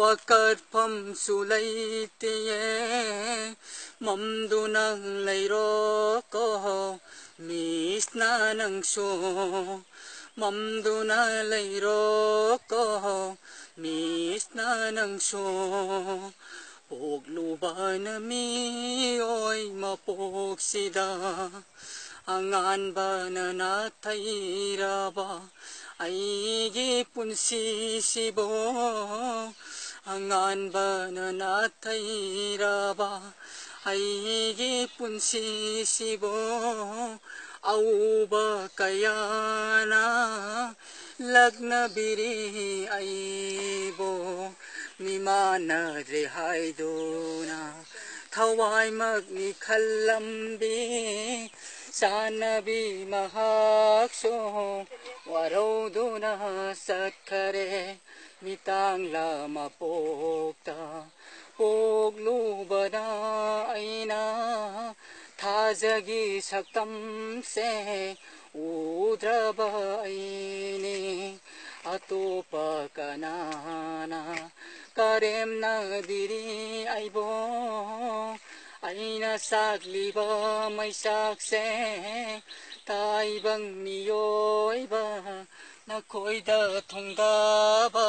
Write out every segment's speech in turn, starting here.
wakat pham sulay tiye mamdu nang layro ko mis na nang so mamdu na layro ko mis na nang so pogluba na mi oy mapoksida angan ba na nathayra ba aigi punsi sibo angan ba na nathayra ba aigi punsi sibo auba kayana lagna biri aibo mimana rehay dona thawai magni khalambi sanabi mahakso waroduna satkare Mittanglaba pokta poglubana aina thajagi saktam se udraba aini atopa kanana karem na diri aibo aina sagliba may sakse taibang miyoiba nakoida thongdaba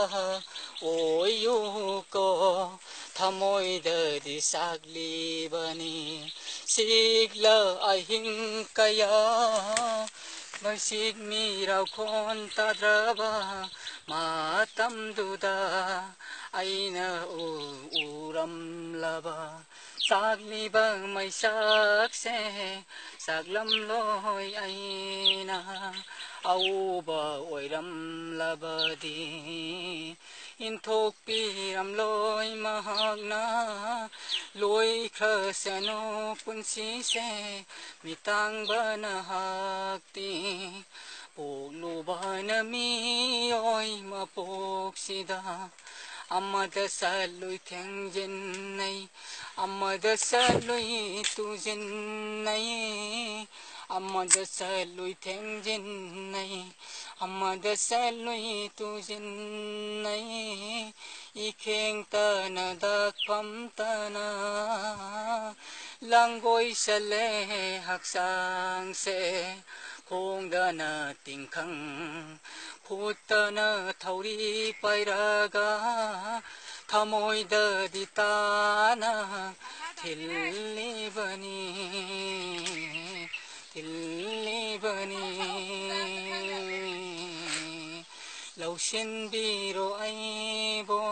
oyuko thamoida di saglibani sigla ahing kaya masig miraw kon tadraba matam duda aina uram laba sagliba may sakse saglam loy aina auba oiram labadi inthok piram loy mahagna loy khasano punsi se mitangba na hakti pogluba na mi oy mapoksida amada saloy tengjen nay amada saloy tujen nay amada saloy tengjen nay amada saloy tujen nay ikeng tana dakpam tana langgoy sale haksang se kong dana tingkang putana thauri pairaga thamoy daditana thillibani laushin biro aibo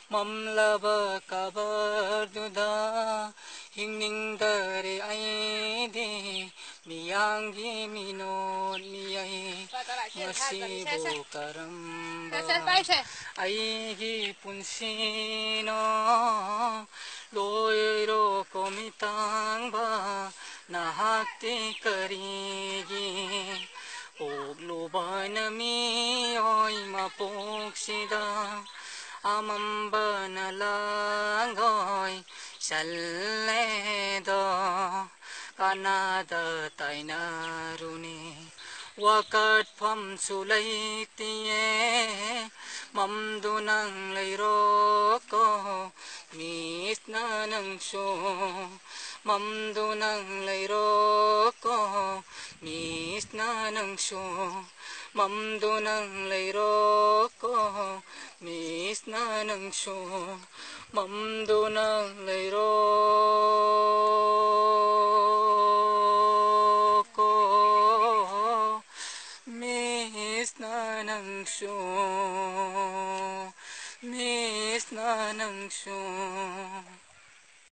mamlaba kabar duda hingning dare aidi miyangi minot miyay masibo karamba aigi punsino loiro komitangba nahakti karigi pogluba na mi oy mapoksida amamba na langoy salledo kanada tainaruni wakat pham sulay tiye mamdu nang layro ko mis na nang so mamdu nang layro ko mis na nang so mamdu nang layro ko mis na nang so mamdu nang layro ko mis na nang so mis na nang so